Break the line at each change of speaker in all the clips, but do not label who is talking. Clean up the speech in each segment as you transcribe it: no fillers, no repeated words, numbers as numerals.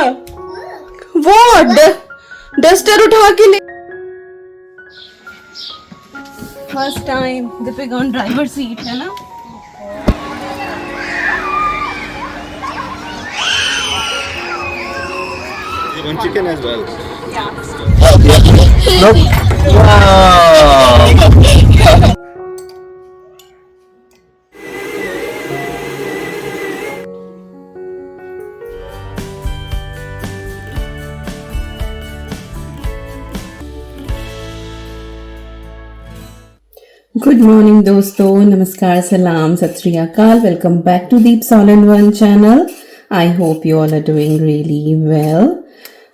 वो डस्टर उठा के ले। First time Deepika on driver seat है ना।
You want chicken as well?
Nope. Wow.
Good morning दोस्तों, नमस्कार, सलाम, सत श्री अकाल। Welcome back to Deeps all in one channel. I hope you all are doing really well.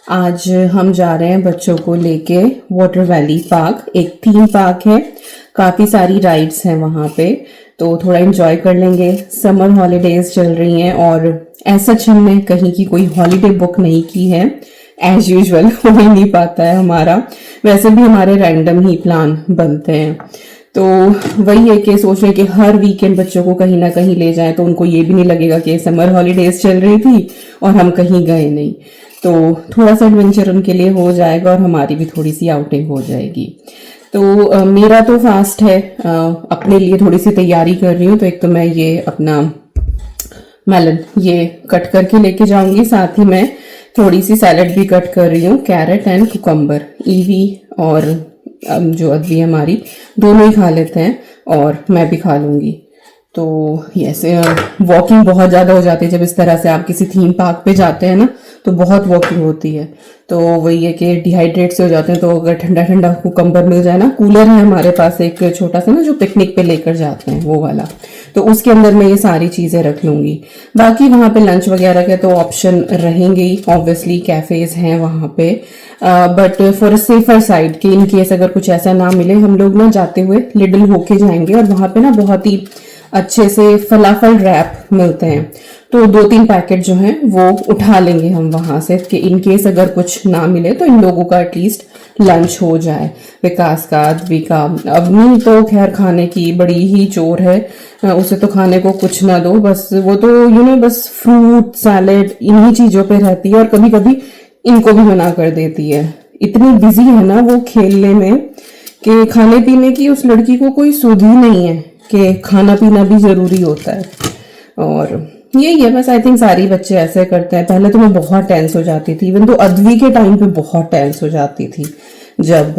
आज हम जा रहे हैं बच्चों को लेके वाटर वैली पार्क। एक थीम पार्क है, काफ़ी सारी राइड्स हैं वहाँ पे, तो थोड़ा एंजॉय कर लेंगे। समर हॉलीडेज चल रही हैं और ऐसा हमने कहीं की कोई हॉलीडे बुक नहीं की है। एज यूजुअल हो ही नहीं पाता है हमारा, वैसे भी हमारे रैंडम ही प्लान बनते हैं। तो वही है कि सोच रहे कि हर वीकेंड बच्चों को कहीं ना कहीं ले जाएं, तो उनको ये भी नहीं लगेगा कि समर हॉलीडेज चल रही थी और हम कहीं गए नहीं। तो थोड़ा सा एडवेंचर उनके लिए हो जाएगा और हमारी भी थोड़ी सी आउटिंग हो जाएगी। तो मेरा तो फास्ट है, अपने लिए थोड़ी सी तैयारी कर रही हूँ। तो एक तो मैं ये अपना मेलन ये कट करके लेके जाऊंगी, साथ ही मैं थोड़ी सी सैलड भी कट कर रही हूँ, कैरेट एंड कुकम्बर। ईवी और जो अदवी हमारी दोनों ही खा लेते हैं और मैं भी खा लूंगी। तो यस, वॉकिंग बहुत ज़्यादा हो जाती है जब इस तरह से आप किसी थीम पार्क पे जाते हैं ना, तो बहुत वॉकिंग होती है। तो वही है कि डिहाइड्रेट से हो जाते हैं। तो अगर ठंडा ठंडा कुकम्बर मिल जाए ना, कूलर है हमारे पास एक छोटा सा ना जो पिकनिक पे लेकर जाते हैं वो वाला, तो उसके अंदर मैं ये सारी चीज़ें रख लूँगी। बाकी वहाँ पे लंच वगैरह के तो ऑप्शन रहेंगे ही, ऑब्वियसली कैफ़ेज हैं वहाँ पे, but for a safer side कि इन केस अगर कुछ ऐसा ना मिले, हम लोग ना जाते हुए लिडल होके जाएंगे और वहाँ पे ना बहुत ही अच्छे से फलाफल रैप मिलते हैं। तो 2-3 पैकेट जो हैं वो उठा लेंगे हम वहाँ से कि इन केस अगर कुछ ना मिले तो इन लोगों का एटलीस्ट लंच हो जाए। विकास का, अद्वी का, अवनी तो खैर खाने की बड़ी ही चोर है, उसे तो खाने को कुछ ना दो, बस वो तो बस फ्रूट सैलेड इन्हीं चीज़ों पे रहती है और कभी कभी इनको भी मना कर देती है। इतनी बिजी है ना वो खेलने में कि खाने पीने की उस लड़की को कोई सुध ही नहीं है कि खाना पीना भी जरूरी होता है। और यही है बस, आई थिंक सारी बच्चे ऐसे करते हैं। पहले तो मैं बहुत टेंस हो जाती थी, इवन तो अद्वी के टाइम पे बहुत टेंस हो जाती थी जब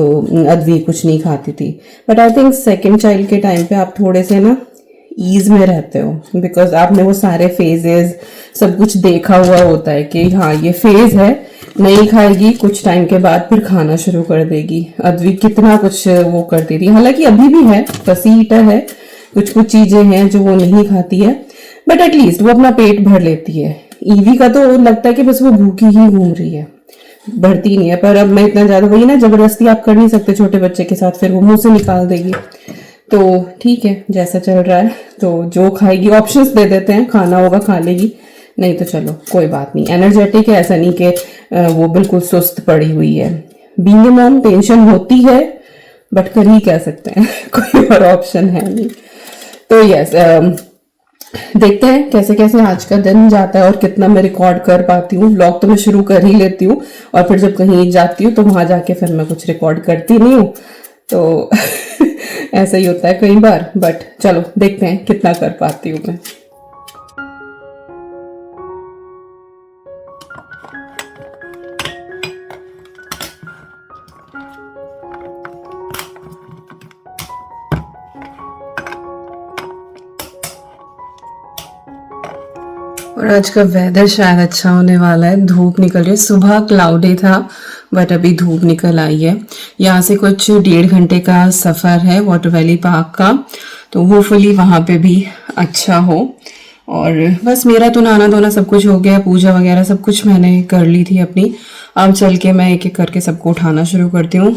अद्वी कुछ नहीं खाती थी। But I think second child के टाइम पे आप थोड़े से ना ईज में रहते हो, बिकॉज आपने वो सारे फेजेस सब कुछ देखा हुआ होता है कि हाँ ये फेज है, नहीं खाएगी, कुछ टाइम के बाद फिर खाना शुरू कर देगी। अद्वी कितना कुछ वो करती थी, हालांकि अभी भी है, फसी ईटर है, कुछ कुछ चीजें हैं जो वो नहीं खाती है, बट एटलीस्ट वो अपना पेट भर लेती है। ईवी का तो लगता है कि बस वो भूखी ही घूम रही है, भरती नहीं है। पर अब मैं इतना ज्यादा, वही ना, जबरदस्ती आप कर नहीं सकते छोटे बच्चे के साथ, फिर वो मुंह से निकाल देगी। तो ठीक है, जैसा चल रहा है, तो जो खाएगी ऑप्शंस दे देते हैं, खाना होगा खा लेगी, नहीं तो चलो कोई बात नहीं। एनर्जेटिक है, ऐसा नहीं कि वो बिल्कुल सुस्त पड़ी हुई है। बीइंग अ मॉम टेंशन होती है, बट कर ही कह सकते हैं कोई और ऑप्शन है नहीं। तो यस, देखते हैं कैसे कैसे आज का दिन जाता है और कितना मैं रिकॉर्ड कर पाती हूँ। व्लॉग तो मैं शुरू कर ही लेती हूँ और फिर जब कहीं जाती हूँ तो वहां जाके फिर मैं कुछ रिकॉर्ड करती नहीं हूँ, तो ऐसा ही होता है कई बार। बट चलो देखते हैं कितना कर पाती हूँ मैं। और आज का वेदर शायद अच्छा होने वाला है, धूप निकल रही है। सुबह क्लाउडी था बट अभी धूप निकल आई है। यहाँ से कुछ 1.5 घंटे का सफ़र है वाटर वैली पार्क का, तो होपफुली वहाँ पे भी अच्छा हो। और बस मेरा तो नहाना धोना सब कुछ हो गया, पूजा वगैरह सब कुछ मैंने कर ली थी अपनी। अब चल के मैं एक एक करके सबको उठाना शुरू करती हूँ।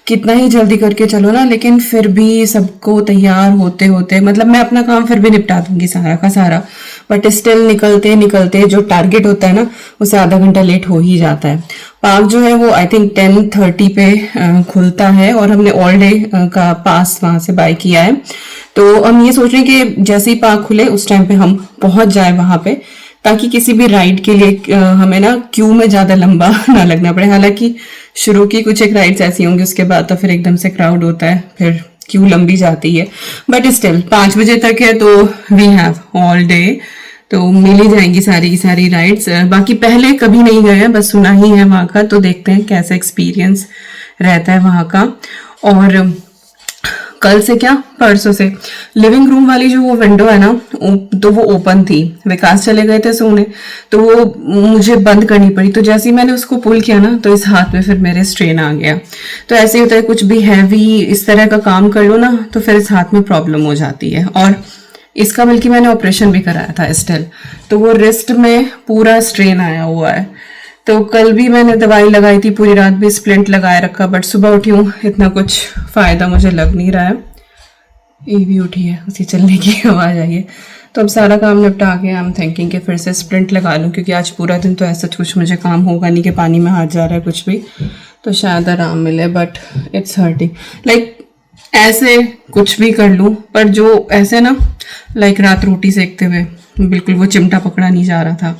कितना ही जल्दी करके चलो ना, लेकिन फिर भी सबको तैयार होते होते, मतलब मैं अपना काम फिर भी निपटा दूंगी सारा का सारा, बट स्टिल निकलते निकलते जो टारगेट होता है ना, उससे आधा घंटा लेट हो ही जाता है। पार्क जो है वो आई थिंक 10:30 पे खुलता है और हमने ऑल डे का पास वहां से बाय किया है। तो हम ये सोच रहे हैं कि जैसे ही पार्क खुले उस टाइम पे हम पहुंच जाए वहां पे, ताकि किसी भी राइड के लिए हमें ना क्यू में ज्यादा लंबा ना लगना पड़े। हालांकि शुरू की कुछ एक राइड्स ऐसी होंगी, उसके बाद तो फिर एकदम से क्राउड होता है, फिर क्यू लंबी जाती है। बट स्टिल 5 बजे तक है तो वी हैव ऑल डे, तो मिल ही जाएंगी सारी की सारी राइड्स। बाकी पहले कभी नहीं गए हैं, बस सुना ही है वहाँ का, तो देखते हैं कैसा एक्सपीरियंस रहता है वहाँ का। और कल से क्या परसों से लिविंग रूम वाली जो वो विंडो है ना, तो वो ओपन थी। विकास चले गए थे सोने, तो वो मुझे बंद करनी पड़ी। तो जैसे ही मैंने उसको पुल किया ना, तो इस हाथ में फिर मेरे स्ट्रेन आ गया। तो ऐसे ही होता है, कुछ भी हैवी इस तरह का काम कर लो ना, तो फिर इस हाथ में प्रॉब्लम हो जाती है। और इसका बल्कि मैंने ऑपरेशन भी कराया था स्टिल, तो वो रिस्ट में पूरा स्ट्रेन आया हुआ है। तो कल भी मैंने दवाई लगाई थी, पूरी रात भी स्प्लिंट लगाए रखा, बट सुबह उठी हूँ, इतना कुछ फायदा मुझे लग नहीं रहा है। ये भी उठी है, उसी चलने की आवाज आई है। तो अब सारा काम निपटा के आई एम थिंकिंग कि फिर से स्प्लिंट लगा लूँ, क्योंकि आज पूरा दिन तो ऐसा कुछ मुझे काम होगा नहीं कि पानी में हाथ जा रहा है कुछ भी, तो शायद आराम मिले। बट इट्स हर्टिंग, लाइक ऐसे कुछ भी कर लूँ, पर जो ऐसे ना लाइक रात रोटी सेकते हुए बिल्कुल वो चिमटा पकड़ा नहीं जा रहा था।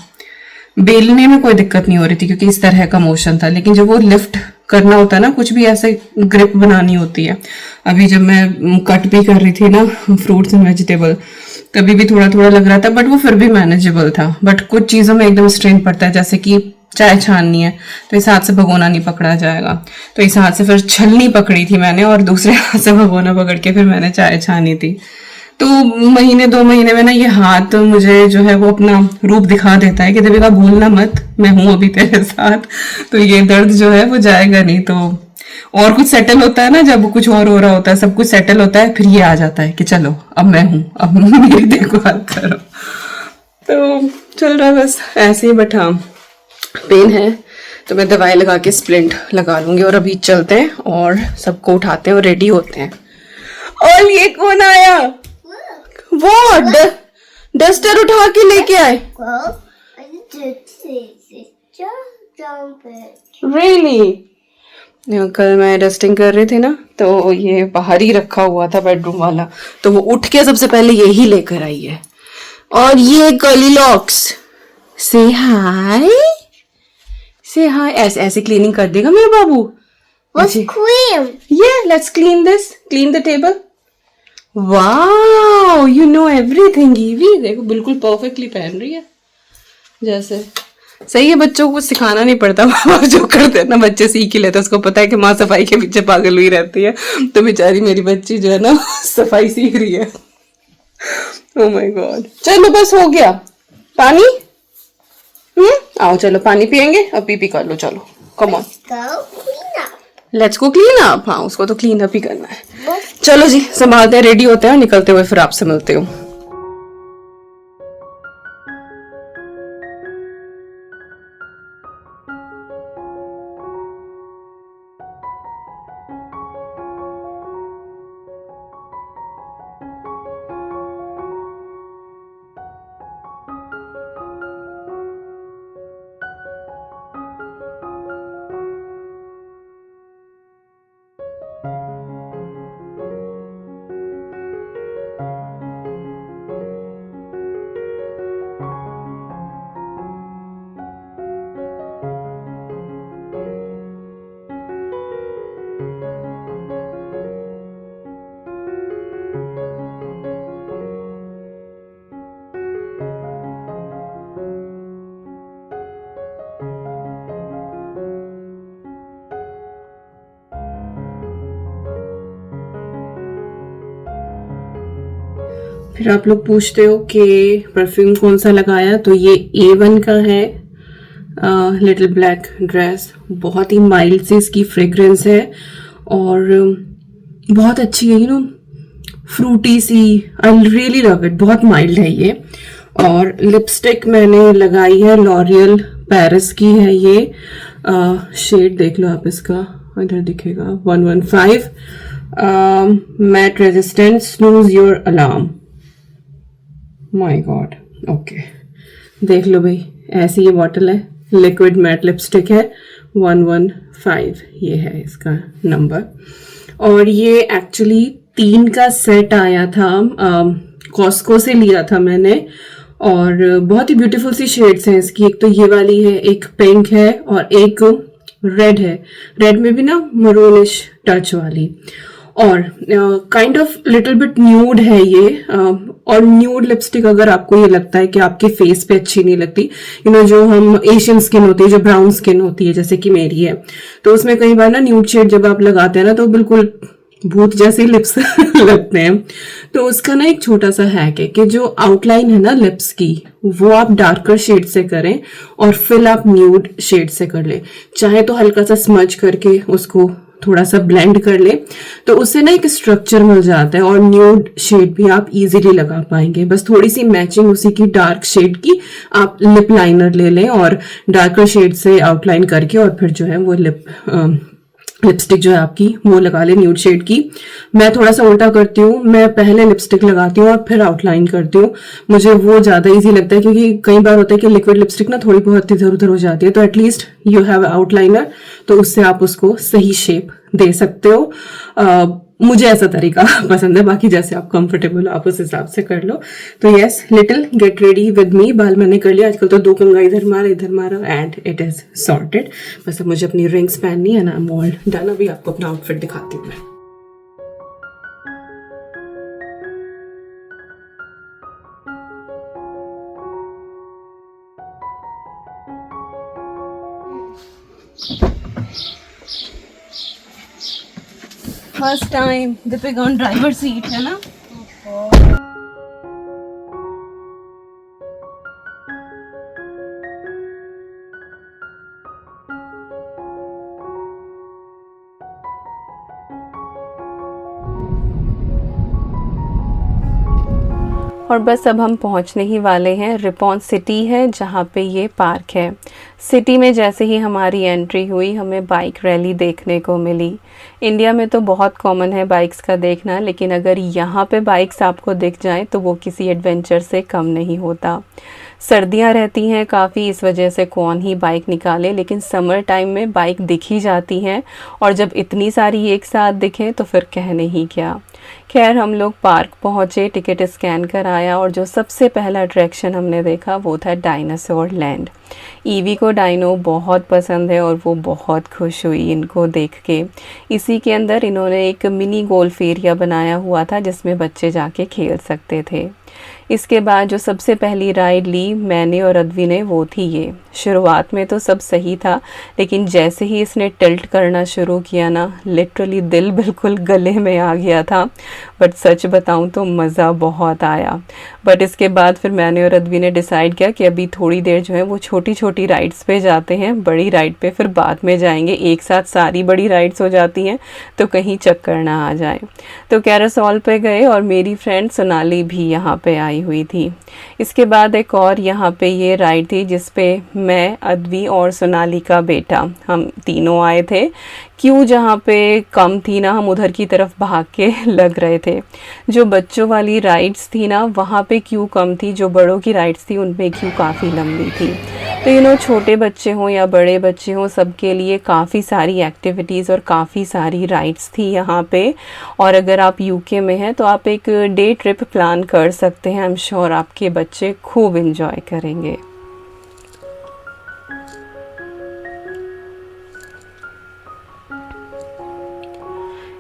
बेलने में कोई दिक्कत नहीं हो रही थी क्योंकि इस तरह का मोशन था, लेकिन जब वो लिफ्ट करना होता है ना, कुछ भी ऐसे ग्रिप बनानी होती है। अभी जब मैं कट भी कर रही थी ना फ्रूट्स एंड वेजिटेबल, तभी भी थोड़ा थोड़ा लग रहा था, बट वो फिर भी मैनेजेबल था। बट कुछ चीज़ों में एकदम स्ट्रेन पड़ता है, जैसे कि चाय छाननी है तो इस हाथ से भगोना नहीं पकड़ा जाएगा, तो इस हाथ से फिर छलनी पकड़ी थी मैंने और दूसरे हाथ से भगोना पकड़ के फिर मैंने चाय छानी थी। तो महीने 2 महीने में ना ये हाथ मुझे जो है वो अपना रूप दिखा देता है कि देविका भूलना मत, मैं हूं अभी तेरे साथ। तो ये दर्द जो है वो जाएगा नहीं। तो और कुछ सेटल होता है ना, जब कुछ और हो रहा होता है, सब कुछ सेटल होता है, फिर ये आ जाता है कि चलो अब मैं हूं, अब मेरी देखभाल करो। तो चल रहा है बस ऐसे ही। बट हाँ, पेन है तो मैं दवाई लगा के स्प्लिंट लगा लूंगी। और अभी चलते हैं और सबको उठाते हैं और रेडी होते हैं। और ये कौन आया? वो डस्टर उठा के लेके आए।
Well, I did see this. Just jump it.
Really? कल मैं डस्टिंग कर रही थी ना, तो ये बाहर ही रखा हुआ था बेडरूम वाला, तो वो उठ के सबसे पहले यही लेकर आई है। और ये गली लॉक्स, से हाय, से हाय। ऐसे ऐसे क्लीनिंग कर देगा मेरा बाबू।
What's cream?
Yeah, let's clean this. Clean the table. Wow, you know everything. EV देखो बिल्कुल परफेक्टली पहन रही है जैसे। सही है, बच्चों को सिखाना नहीं पड़ता, जो करते हैं ना बच्चे सीख ही लेते हैं। उसको पता है कि माँ सफाई के पीछे पागल हुई रहती है, तो बेचारी मेरी बच्ची जो है ना सफाई सीख रही है। Oh my God. चलो बस हो गया पानी। आओ चलो पानी पियेंगे, अब पी कर लो, चलो come on
Go clean up.
Let's go clean up. हाँ, उसको तो क्लीन अप ही करना है। चलो जी, संभालते हैं, रेडी होते हैं, निकलते हुए फिर आपसे मिलते हो। फिर आप लोग पूछते हो कि परफ्यूम कौन सा लगाया, तो ये A1 का है, लिटिल ब्लैक ड्रेस। बहुत ही माइल्ड सी इसकी फ्रेग्रेंस है और बहुत अच्छी है, फ्रूटी सी। आई रियली लव इट, बहुत माइल्ड है ये। और लिपस्टिक मैंने लगाई है लॉरियल पेरिस की है ये, शेड देख लो आप इसका, इधर दिखेगा 115, mat resistant snooze your alarm. My god, okay देख लो भाई, ऐसी ये बॉटल है, लिक्विड मैट लिपस्टिक है, 115 ये है इसका नंबर। और ये एक्चुअली 3 का सेट आया था, कॉस्को से लिया था मैंने, और बहुत ही ब्यूटीफुल सी शेड्स हैं इसकी। एक तो ये वाली है, एक पिंक है और एक रेड है। रेड में भी ना मरूनिश टच वाली, और kind of little bit nude है ये। और न्यूड लिपस्टिक अगर आपको ये लगता है कि आपके फेस पे अच्छी नहीं लगती, जो हम एशियन स्किन होती है, जो ब्राउन स्किन होती है जैसे कि मेरी है, तो उसमें कई बार ना न्यूड शेड जब आप लगाते हैं ना तो बिल्कुल भूत जैसे लिप्स लगते हैं। तो उसका ना एक छोटा सा हैक है कि जो आउटलाइन है ना लिप्स की, वो आप डार्कर शेड से करें और फिल आप न्यूड शेड से कर ले। चाहे तो हल्का सा स्मज करके उसको थोड़ा सा ब्लेंड कर ले, तो उससे ना एक स्ट्रक्चर मिल जाता है और न्यूड शेड भी आप इजीली लगा पाएंगे। बस थोड़ी सी मैचिंग उसी की डार्क शेड की आप लिप लाइनर ले लें और डार्कर शेड से आउटलाइन करके और फिर जो है वो लिपस्टिक जो है आपकी वो लगा ले न्यूड शेड की। मैं थोड़ा सा उल्टा करती हूँ, मैं पहले लिपस्टिक लगाती हूँ और फिर आउटलाइन करती हूँ। मुझे वो ज्यादा इजी लगता है, क्योंकि कई बार होता है कि लिक्विड लिपस्टिक ना थोड़ी बहुत इधर उधर हो जाती है, तो एटलीस्ट यू हैव आउटलाइनर, तो उससे आप उसको सही शेप दे सकते हो। मुझे ऐसा तरीका पसंद है, बाकी जैसे आप कंफर्टेबल हो आप उस हिसाब से कर लो। तो yes, little get ready with me. बाल मैंने कर लिया, आजकल तो 2 कंघा इधर मारा एंड इट इज सॉर्टेड। बस अब मुझे अपनी रिंग्स पहननी है ना, आई एम ऑल डन। अभी आपको अपना आउटफिट दिखाती हूँ मैं। First time Deepika on driver seat है ना। और बस अब हम पहुंचने ही वाले हैं। रिपॉन सिटी है जहाँ पे ये पार्क है। सिटी में जैसे ही हमारी एंट्री हुई, हमें बाइक रैली देखने को मिली। इंडिया में तो बहुत कॉमन है बाइक्स का देखना, लेकिन अगर यहाँ पे बाइक्स आपको दिख जाएं तो वो किसी एडवेंचर से कम नहीं होता। सर्दियाँ रहती हैं काफ़ी, इस वजह से कौन ही बाइक निकाले, लेकिन समर टाइम में बाइक दिख ही जाती हैं, और जब इतनी सारी एक साथ दिखें तो फिर कहने ही क्या। खैर, हम लोग पार्क पहुँचे, टिकट स्कैन कराया, और जो सबसे पहला अट्रैक्शन हमने देखा वो था डायनासोर लैंड। ईवी को डायनो बहुत पसंद है और वो बहुत खुश हुई इनको देख के। इसी के अंदर इन्होंने एक मिनी गोल्फ एरिया बनाया हुआ था जिसमें बच्चे जाके खेल सकते थे। इसके बाद जो सबसे पहली राइड ली मैंने और अद्वी ने, वो थी ये। शुरुआत में तो सब सही था, लेकिन जैसे ही इसने टिल्ट करना शुरू किया ना, लिटरली दिल बिल्कुल गले में आ गया था। बट सच बताऊं तो मज़ा बहुत आया। बट इसके बाद फिर मैंने और अद्वी ने डिसाइड किया कि अभी थोड़ी देर जो है वो छोटी छोटी राइड्स पे जाते हैं, बड़ी राइड पे फिर बाद में जाएंगे। एक साथ सारी बड़ी राइड्स हो जाती हैं तो कहीं चक्कर ना आ जाए। तो कैरासोल पे गए और मेरी फ्रेंड सोनाली भी यहाँ पे आई हुई थी। इसके बाद एक और यहाँ पे ये राइड थी जिस पे मैं, अद्वी और सोनाली का बेटा, हम तीनों आए थे। क्यों जहाँ पे कम थी ना, हम उधर की तरफ भाग के लग रहे थे। जो बच्चों वाली राइड्स थी ना, वहाँ पे क्यों कम थी, जो बड़ों की राइड्स थी उनमें क्यों काफ़ी लंबी थी। तो छोटे बच्चे हों या बड़े बच्चे हों, सबके लिए काफ़ी सारी एक्टिविटीज़ और काफ़ी सारी राइड्स थी यहाँ पे। और अगर आप यूके में हैं तो आप एक डे ट्रिप प्लान कर सकते हैं। आई एम श्योर आपके बच्चे खूब इंजॉय करेंगे।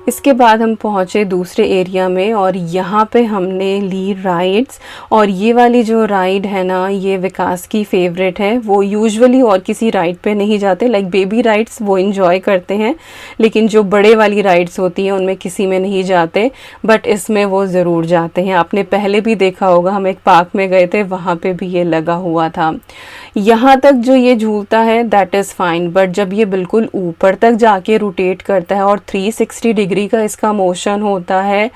इसके बाद हम पहुँचे दूसरे एरिया में और यहाँ पे हमने ली राइड्स। और ये वाली जो राइड है ना, ये विकास की फेवरेट है। वो यूजुअली और किसी राइड पे नहीं जाते, लाइक बेबी राइड्स वो इन्जॉय करते हैं, लेकिन जो बड़े वाली राइड्स होती हैं उनमें किसी में नहीं जाते, बट इसमें वो ज़रूर जाते हैं। आपने पहले भी देखा होगा, हम एक पार्क में गए थे, वहाँ पे भी ये लगा हुआ था। यहाँ तक जो ये झूलता है दैट इज़ फाइन, बट जब ये बिल्कुल ऊपर तक जाके रोटेट करता है और 360 डिग्री का इसका मोशन होता है,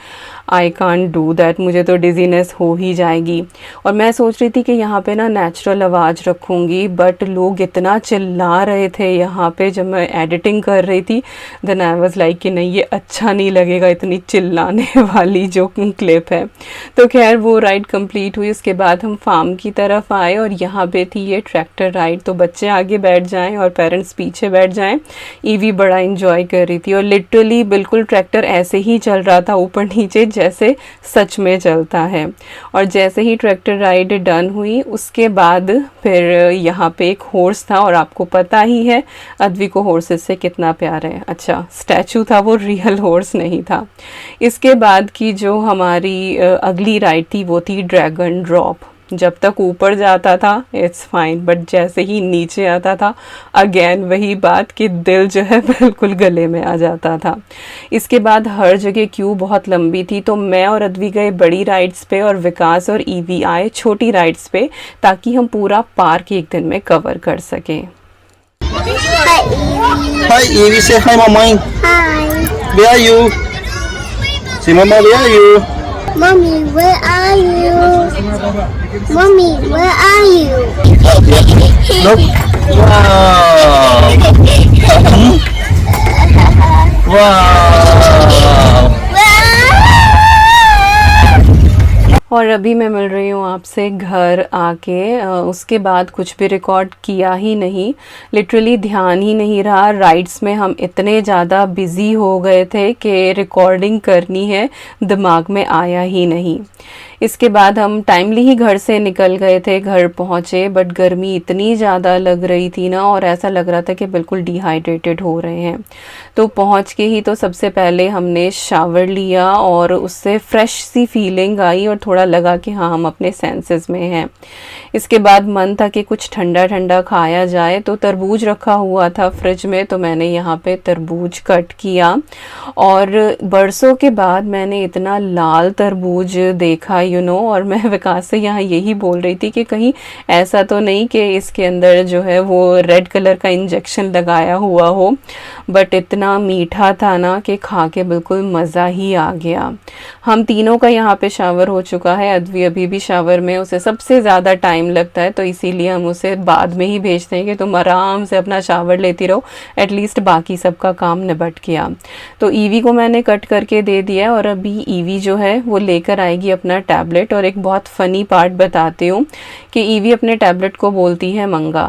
आई कांट डू दैट। मुझे तो डिजीनेस हो ही जाएगी। और मैं सोच रही थी कि यहाँ पे ना नेचुरल आवाज़ रखूँगी, बट लोग इतना चिल्ला रहे थे यहाँ पे जब मैं एडिटिंग कर रही थी। देन आई वाज लाइक कि नहीं, ये अच्छा नहीं लगेगा इतनी चिल्लाने वाली जो क्लिप है। तो खैर वो राइड कंप्लीट हुई। उसके बाद हम फार्म की तरफ आए और यहाँ पे थी ये ट्रैक्टर राइड। तो बच्चे आगे बैठ जाएं और पेरेंट्स पीछे बैठ जाएं। ईवी बड़ा इंजॉय कर रही थी और लिटरली बिल्कुल ट्रैक्टर ऐसे ही चल रहा था ऊपर नीचे जैसे सच में चलता है। और जैसे ही ट्रैक्टर राइड डन हुई उसके बाद फिर यहाँ पे एक हॉर्स था, और आपको पता ही है अद्वी को हॉर्सेस से कितना प्यार है। अच्छा, स्टैचू था वो, रियल हॉर्स नहीं था। इसके बाद की जो हमारी अगली राइड थी वो थी ड्रैगन ड्रॉप। जब तक ऊपर जाता था इट्स फाइन, बट जैसे ही नीचे आता था अगेन वही बात कि दिल जो है बिल्कुल गले में आ जाता था। इसके बाद हर जगह क्यू बहुत लंबी थी, तो मैं और अद्वी गए बड़ी राइड्स पे और विकास और ईवी आए छोटी राइड्स पे, ताकि हम पूरा पार्क एक दिन में कवर कर सकें।
Hi, Evie. Say hi, Mama.
Hi.
Where are you? Say, Mama, where are you?
Mommy, where are you? Mommy, where are you?
Look. Wow. Wow.
और अभी मैं मिल रही हूँ आपसे घर आके। उसके बाद कुछ भी रिकॉर्ड किया ही नहीं, लिटरली ध्यान ही नहीं रहा। राइड्स में हम इतने ज़्यादा बिज़ी हो गए थे कि रिकॉर्डिंग करनी है दिमाग में आया ही नहीं। इसके बाद हम टाइमली ही घर से निकल गए थे, घर पहुँचे, बट गर्मी इतनी ज़्यादा लग रही थी ना, और ऐसा लग रहा था कि बिल्कुल डिहाइड्रेटेड हो रहे हैं। तो पहुँच के ही तो सबसे पहले हमने शावर लिया और उससे फ्रेश सी फीलिंग आई और थोड़ा लगा कि हाँ हम अपने सेंसेस में हैं। इसके बाद मन था कि कुछ ठंडा ठंडा खाया जाए, तो तरबूज रखा हुआ था फ्रिज में, तो मैंने यहाँ पे तरबूज कट किया। और बरसों के बाद मैंने इतना लाल तरबूज देखा और मैं विकास से यहाँ यही बोल रही थी कि कहीं ऐसा तो नहीं कि इसके अंदर जो है वो रेड कलर का इंजेक्शन लगाया हुआ हो, बट इतना मीठा था ना कि खा के बिल्कुल मज़ा ही आ गया। हम तीनों का यहाँ पे शावर हो चुका है, अद्वी अभी भी शावर में, उसे सबसे ज़्यादा टाइम लगता है, तो इसीलिए हम उसे बाद में ही भेजते हैं कि तुम आराम से अपना शावर लेती रहो, एटलीस्ट बाकी सबका काम निपट गया। तो ईवी को मैंने कट करके दे दिया, और अभी ईवी जो है वो लेकर आएगी अपना टैबलेट। और एक बहुत फ़नी पार्ट बताती हूँ कि ईवी अपने टैबलेट को बोलती है मंगा।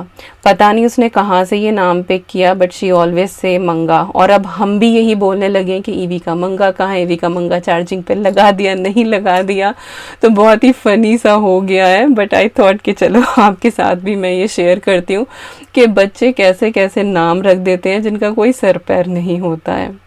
पता नहीं उसने कहाँ से ये नाम पिक किया, बट शी ऑलवेज से मंगा। और अब हम भी यही बोलने लगे कि ईवी का मंगा कहाँ है, ईवी का मंगा चार्जिंग पे लगा दिया, नहीं लगा दिया। तो बहुत ही फ़नी सा हो गया है, बट आई थॉट कि चलो आपके साथ भी मैं ये शेयर करती हूँ कि बच्चे कैसे कैसे नाम रख देते हैं जिनका कोई सर पैर नहीं होता है।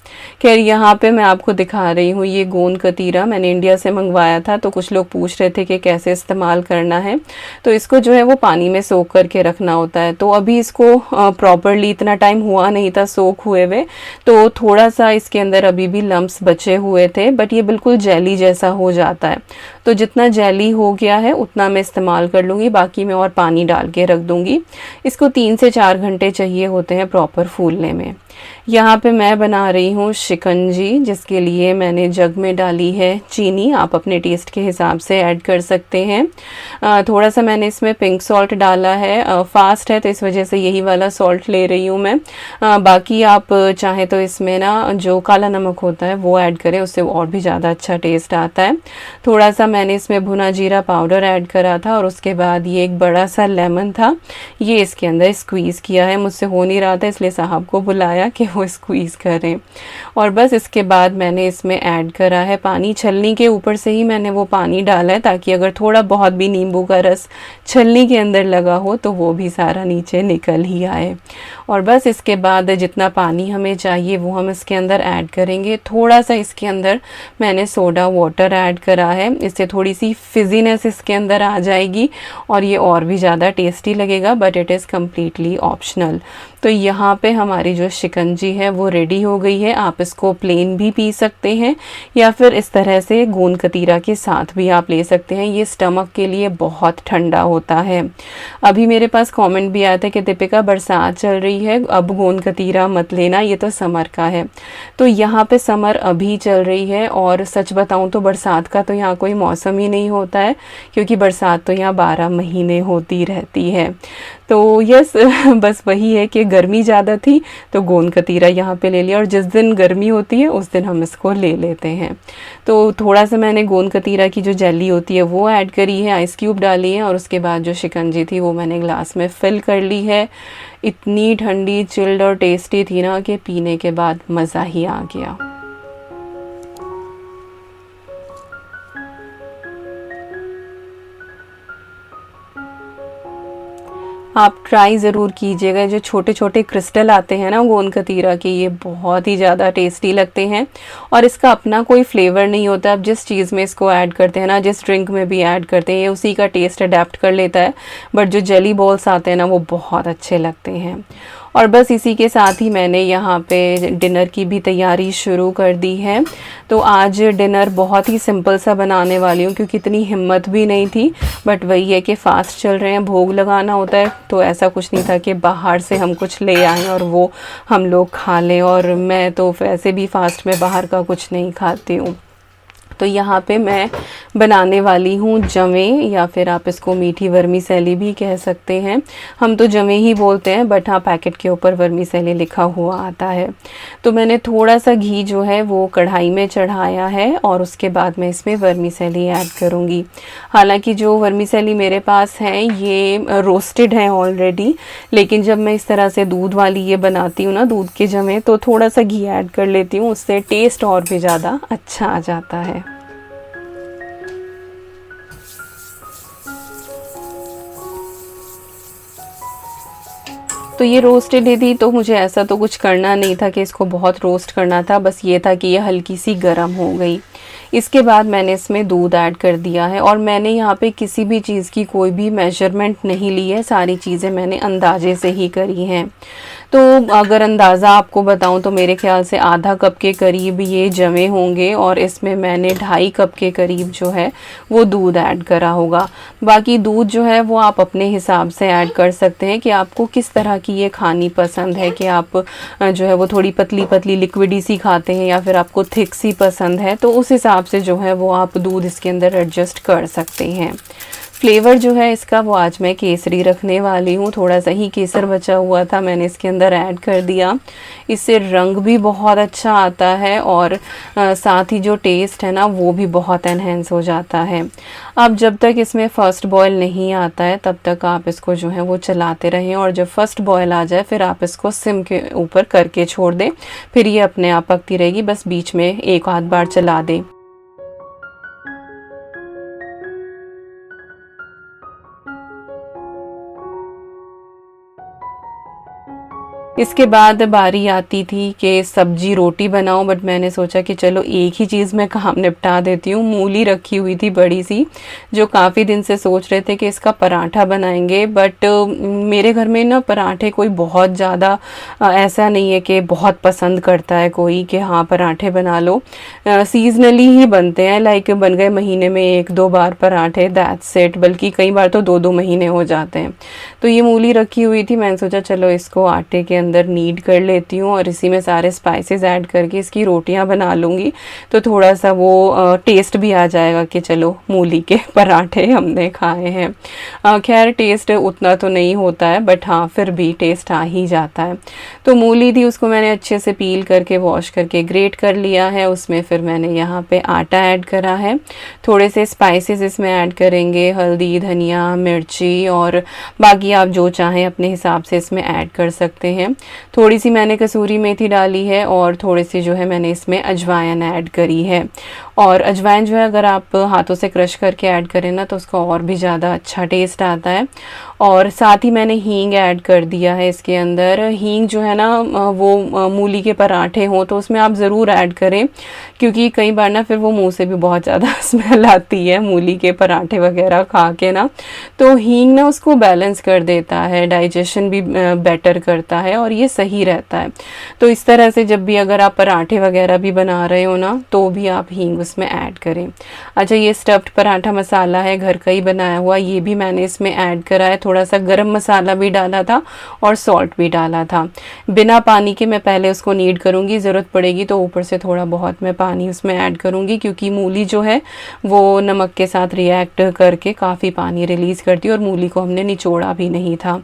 खैर, यहाँ पे मैं आपको दिखा रही हूँ ये गोंद कतीरा मैंने इंडिया से मंगवाया था। तो कुछ लोग पूछ रहे थे कि कैसे इस्तेमाल करना है, तो इसको जो है वो पानी में सोख करके रखना होता है। तो अभी इसको प्रॉपरली इतना टाइम हुआ नहीं था सोख हुए हुए, तो थोड़ा सा इसके अंदर अभी भी लम्प्स बचे हुए थे, बट ये बिल्कुल जेली जैसा हो जाता है। तो जितना जेली हो गया है उतना मैं इस्तेमाल कर लूँगी, बाकी मैं और पानी डाल के रख दूँगी। इसको 3 से 4 घंटे चाहिए होते हैं प्रॉपर फूलने में। यहाँ पे मैं बना रही हूँ शिकंजी, जिसके लिए मैंने जग में डाली है चीनी। आप अपने टेस्ट के हिसाब से ऐड कर सकते हैं। थोड़ा सा मैंने इसमें पिंक सॉल्ट डाला है, फास्ट है तो इस वजह से यही वाला सॉल्ट ले रही हूँ मैं। बाकी आप चाहे तो इसमें ना जो काला नमक होता है वो ऐड करें, उससे और भी ज़्यादा अच्छा टेस्ट आता है। थोड़ा सा मैंने इसमें भुना जीरा पाउडर ऐड करा था, और उसके बाद ये एक बड़ा सा लेमन था, ये इसके अंदर स्क्वीज़ किया है। मुझसे हो नहीं रहा था इसलिए साहब को बुलाया कि वो स्क्वीज़ करें। और बस इसके बाद मैंने इसमें ऐड करा है पानी। छलनी के ऊपर से ही मैंने वो पानी डाला है, ताकि अगर थोड़ा बहुत भी नींबू का रस छलनी के अंदर लगा हो तो वो भी सारा नीचे निकल ही आए। और बस इसके बाद जितना पानी हमें चाहिए वो हम इसके अंदर ऐड करेंगे। थोड़ा सा इसके अंदर मैंने सोडा वाटर ऐड करा है, इससे थोड़ी सी फिजीनेस इसके अंदर आ जाएगी और ये और भी ज़्यादा टेस्टी लगेगा, but it is completely optional. तो यहाँ पे हमारी जो शिकंजी है वो रेडी हो गई है। आप इसको प्लेन भी पी सकते हैं या फिर इस तरह से गोंद कतीरा के साथ भी आप ले सकते हैं। ये स्टमक के लिए बहुत ठंडा होता है। अभी मेरे पास कमेंट भी आया था कि दीपिका बरसात चल रही है, अब गोंद कतीरा मत लेना, ये तो समर का है। तो यहाँ पे समर अभी चल रही है, और सच बताऊँ तो बरसात का तो यहाँ कोई मौसम ही नहीं होता है, क्योंकि बरसात तो यहाँ 12 महीने होती रहती है। तो यस बस वही है कि गर्मी ज़्यादा थी तो गोंद कतीरा यहाँ पे ले लिया, और जिस दिन गर्मी होती है उस दिन हम इसको ले लेते हैं। तो थोड़ा सा मैंने गोंद कतीरा की जो जेली होती है वो ऐड करी है, आइस क्यूब डाली है, और उसके बाद जो शिकंजी थी वो मैंने ग्लास में फिल कर ली है। इतनी ठंडी, चिल्ड और टेस्टी थी ना कि पीने के बाद मज़ा ही आ गया। आप ट्राई ज़रूर कीजिएगा। जो छोटे छोटे क्रिस्टल आते हैं ना गोंद कतीरा के, ये बहुत ही ज़्यादा टेस्टी लगते हैं और इसका अपना कोई फ्लेवर नहीं होता। आप जिस चीज़ में इसको ऐड करते हैं ना, जिस ड्रिंक में भी ऐड करते हैं, ये उसी का टेस्ट अडेप्ट कर लेता है। बट जो जेली बॉल्स आते हैं ना, वो बहुत अच्छे लगते हैं। और बस इसी के साथ ही मैंने यहाँ पे डिनर की भी तैयारी शुरू कर दी है। तो आज डिनर बहुत ही सिंपल सा बनाने वाली हूँ, क्योंकि इतनी हिम्मत भी नहीं थी। बट वही है कि फ़ास्ट चल रहे हैं, भोग लगाना होता है, तो ऐसा कुछ नहीं था कि बाहर से हम कुछ ले आएँ और वो हम लोग खा लें। और मैं तो वैसे भी फ़ास्ट में बाहर का कुछ नहीं खाती हूँ। तो यहाँ पे मैं बनाने वाली हूँ जवे, या फिर आप इसको मीठी वर्मीसेली भी कह सकते हैं। हम तो जवे ही बोलते हैं, बट हाँ पैकेट के ऊपर वर्मीसेली लिखा हुआ आता है। तो मैंने थोड़ा सा घी जो है वो कढ़ाई में चढ़ाया है और उसके बाद मैं इसमें वर्मीसेली ऐड करूँगी। हालांकि जो वर्मीसेली मेरे पास है ये रोस्टेड है ऑलरेडी, लेकिन जब मैं इस तरह से दूध वाली ये बनाती हूँ ना, दूध के जवे, तो थोड़ा सा घी ऐड कर लेती हूँ, उससे टेस्ट और भी ज़्यादा अच्छा आ जाता है। तो ये रोस्टेड ही थी, तो मुझे ऐसा तो कुछ करना नहीं था कि इसको बहुत रोस्ट करना था, बस ये था कि ये हल्की सी गर्म हो गई। इसके बाद मैंने इसमें दूध ऐड कर दिया है और मैंने यहाँ पे किसी भी चीज़ की कोई भी मेजरमेंट नहीं ली है, सारी चीज़ें मैंने अंदाजे से ही करी हैं। तो अगर अंदाज़ा आपको बताऊं तो मेरे ख्याल से आधा कप के करीब ये जवे होंगे और इसमें मैंने 2.5 कप के करीब जो है वो दूध ऐड करा होगा। बाकी दूध जो है वो आप अपने हिसाब से ऐड कर सकते हैं कि आपको किस तरह की ये खानी पसंद है, कि आप जो है वो थोड़ी पतली पतली लिक्विडी सी खाते हैं या फिर आपको थिक सी पसंद है, तो उस हिसाब से जो है वो आप दूध इसके अंदर एडजस्ट कर सकते हैं। फ्लेवर जो है इसका वो आज मैं केसरी रखने वाली हूँ। थोड़ा सा ही केसर बचा हुआ था, मैंने इसके अंदर ऐड कर दिया। इससे रंग भी बहुत अच्छा आता है और साथ ही जो टेस्ट है ना वो भी बहुत एनहेंस हो जाता है। अब जब तक इसमें फ़र्स्ट बॉयल नहीं आता है तब तक आप इसको जो है वो चलाते रहें, और जब फर्स्ट बॉयल आ जाए फिर आप इसको सिम के ऊपर करके छोड़ दें, फिर ये अपने आप पकती रहेगी। बस बीच में एक आध बार चला दें। इसके बाद बारी आती थी कि सब्जी रोटी बनाऊं, बट मैंने सोचा कि चलो एक ही चीज़ में काम निपटा देती हूँ। मूली रखी हुई थी बड़ी सी, जो काफ़ी दिन से सोच रहे थे कि इसका पराठा बनाएंगे, बट मेरे घर में ना पराठे कोई बहुत ज़्यादा ऐसा नहीं है कि बहुत पसंद करता है कोई कि हाँ पराठे बना लो। सीजनली ही बनते हैं, लाइक बन गए महीने में 1-2 बार पराठे, दैट्स इट। बल्कि कई बार तो 2-2 महीने हो जाते हैं। तो ये मूली रखी हुई थी, मैंने सोचा चलो इसको आटे के अंदर नीड कर लेती हूँ और इसी में सारे स्पाइसेस ऐड करके इसकी रोटियां बना लूँगी, तो थोड़ा सा वो टेस्ट भी आ जाएगा कि चलो मूली के पराठे हमने खाए हैं। खैर टेस्ट उतना तो नहीं होता है, बट हाँ फिर भी टेस्ट आ ही जाता है। तो मूली थी, उसको मैंने अच्छे से पील करके वॉश करके ग्रेट कर लिया है। उसमें फिर मैंने यहाँ पे आटा ऐड करा है, थोड़े से स्पाइसेस इसमें ऐड करेंगे, हल्दी, धनिया, मिर्ची, और बाकी आप जो चाहें अपने हिसाब से इसमें ऐड कर सकते हैं। थोड़ी सी मैंने कसूरी मेथी डाली है और थोड़ी सी जो है मैंने इसमें अजवाइन ऐड करी है। और अजवाइन जो है अगर आप हाथों से क्रश करके ऐड करें ना तो उसका और भी ज़्यादा अच्छा टेस्ट आता है। और साथ ही मैंने हींग ऐड कर दिया है इसके अंदर। हींग जो है ना वो मूली के पराठे हों तो उसमें आप ज़रूर ऐड करें, क्योंकि कई बार ना फिर वो मुंह से भी बहुत ज़्यादा स्मेल आती है मूली के पराठे वगैरह खा के ना, तो हींग ना उसको बैलेंस कर देता है, डाइजेशन भी बेटर करता है और ये सही रहता है। तो इस तरह से जब भी अगर आप पराठे वगैरह भी बना रहे हो ना तो भी आप हींग उसमें ऐड करें। अच्छा, ये स्टफ्ड पराठा मसाला है, घर का ही बनाया हुआ, ये भी मैंने इसमें ऐड करा है। थोड़ा सा गरम मसाला भी डाला था और सॉल्ट भी डाला था। बिना पानी के मैं पहले उसको नीड करूँगी, ज़रूरत पड़ेगी तो ऊपर से थोड़ा बहुत मैं पानी उसमें ऐड करूँगी, क्योंकि मूली जो है वो नमक के साथ रिएक्ट करके काफ़ी पानी रिलीज़ करती है और मूली को हमने निचोड़ा भी नहीं था।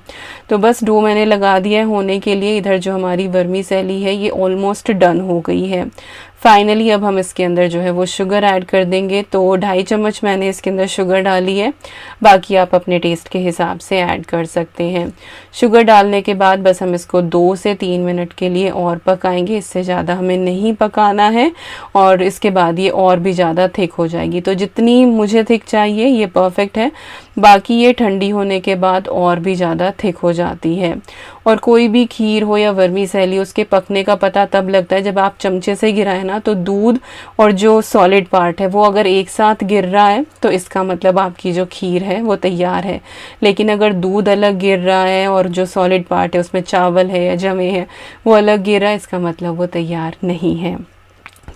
तो बस डो मैंने लगा दिया है होने के लिए। इधर जो हमारी वर्मीसेली है ये ऑलमोस्ट डन हो गई है। फाइनली अब हम इसके अंदर जो है वो शुगर ऐड कर देंगे। तो 2.5 चम्मच मैंने इसके अंदर शुगर डाली है, बाकी आप अपने टेस्ट के हिसाब से ऐड कर सकते हैं। शुगर डालने के बाद बस हम इसको 2 से 3 मिनट के लिए और पकाएंगे, इससे ज़्यादा हमें नहीं पकाना है और इसके बाद ये और भी ज़्यादा थिक हो जाएगी। तो जितनी मुझे थिक चाहिए ये परफेक्ट है, बाकी ये ठंडी होने के बाद और भी ज़्यादा थिक हो जाती है। और कोई भी खीर हो या वर्मीसेली, उसके पकने का पता तब लगता है जब आप चमचे से गिराएं ना, तो दूध और जो सॉलिड पार्ट है वो अगर एक साथ गिर रहा है तो इसका मतलब आपकी जो खीर है वो तैयार है। लेकिन अगर दूध अलग गिर रहा है और जो सॉलिड पार्ट है उसमें चावल है या जमे है वो अलग गिर रहा है, इसका मतलब वो तैयार नहीं है।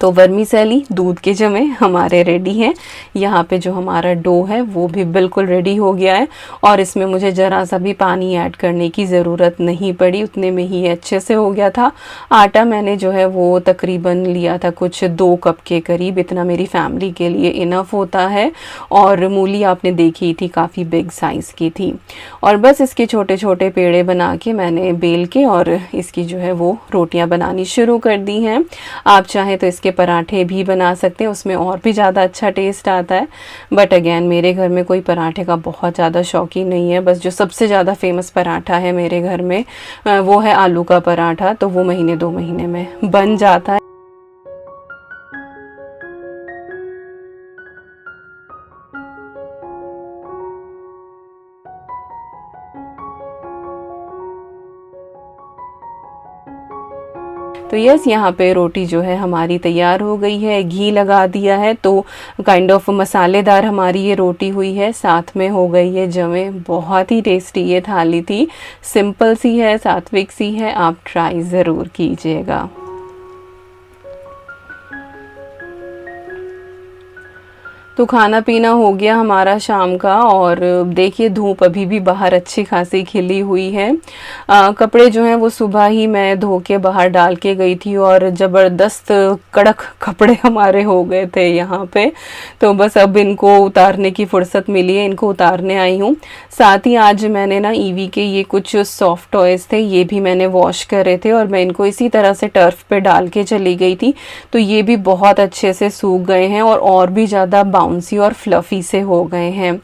तो वर्मीसेली दूध के जमे हमारे रेडी हैं। यहाँ पे जो हमारा डो है वो भी बिल्कुल रेडी हो गया है और इसमें मुझे ज़रा सा भी पानी ऐड करने की ज़रूरत नहीं पड़ी, उतने में ही अच्छे से हो गया था। आटा मैंने जो है वो तकरीबन लिया था कुछ 2 कप के करीब, इतना मेरी फैमिली के लिए इनफ होता है। और मूली आपने देखी थी काफ़ी बिग साइज़ की थी। और बस इसके छोटे छोटे पेड़े बना के मैंने बेल के और इसकी जो है वो रोटियाँ बनानी शुरू कर दी हैं। आप चाहें तो इसके पराठे भी बना सकते हैं, उसमें और भी ज़्यादा अच्छा टेस्ट आता है। बट अगेन मेरे घर में कोई पराठे का बहुत ज़्यादा शौकीन नहीं है। बस जो सबसे ज़्यादा फेमस पराठा है मेरे घर में वो है आलू का पराठा, तो वो महीने 2 महीने में बन जाता है। तो यस, यहाँ पे रोटी जो है हमारी तैयार हो गई है, घी लगा दिया है तो काइंड ऑफ मसालेदार हमारी ये रोटी हुई है। साथ में हो गई है जमे, बहुत ही टेस्टी ये थाली थी। सिंपल सी है, सात्विक सी है, आप ट्राई ज़रूर कीजिएगा। तो खाना पीना हो गया हमारा शाम का और देखिए धूप अभी भी बाहर अच्छी खासी खिली हुई है। कपड़े जो हैं वो सुबह ही मैं धो के बाहर डाल के गई थी और ज़बरदस्त कड़क कपड़े हमारे हो गए थे यहाँ पे। तो बस अब इनको उतारने की फुर्सत मिली है, इनको उतारने आई हूँ। साथ ही आज मैंने ना ईवी के ये कुछ सॉफ्ट टॉयज़ थे, ये भी मैंने वॉश करे थे और मैं इनको इसी तरह से टर्फ पे डाल के चली गई थी। तो ये भी बहुत अच्छे से सूख गए हैं और भी ज़्यादा बाउंसी और फ्लफ़ी से हो गए हैं।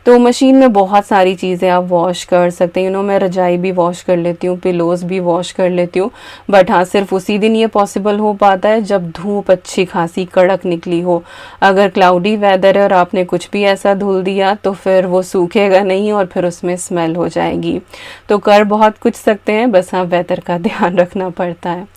तो मशीन में बहुत सारी चीज़ें आप वॉश कर सकते हैं। मैं रजाई भी वॉश कर लेती हूँ, पिलोज़ भी वॉश कर लेती हूँ। बट हाँ, सिर्फ उसी दिन ये पॉसिबल हो पाता है जब धूप अच्छी खासी कड़क निकली हो। अगर क्लाउडी वेदर है और आपने कुछ भी ऐसा धुल दिया तो फिर वो सूखेगा नहीं और फिर उसमें स्मेल हो जाएगी। तो कर बहुत कुछ सकते हैं, बस हाँ वेदर का ध्यान रखना पड़ता है।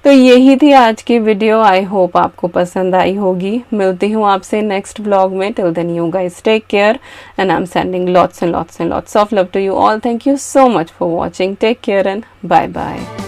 तो यही थी आज की वीडियो। आई होप आपको पसंद आई होगी। मिलती हूँ आपसे नेक्स्ट ब्लॉग में। Till then you guys take care and I'm sending lots and lots and lots of love to you all. Thank you so much for watching. Take care and bye bye.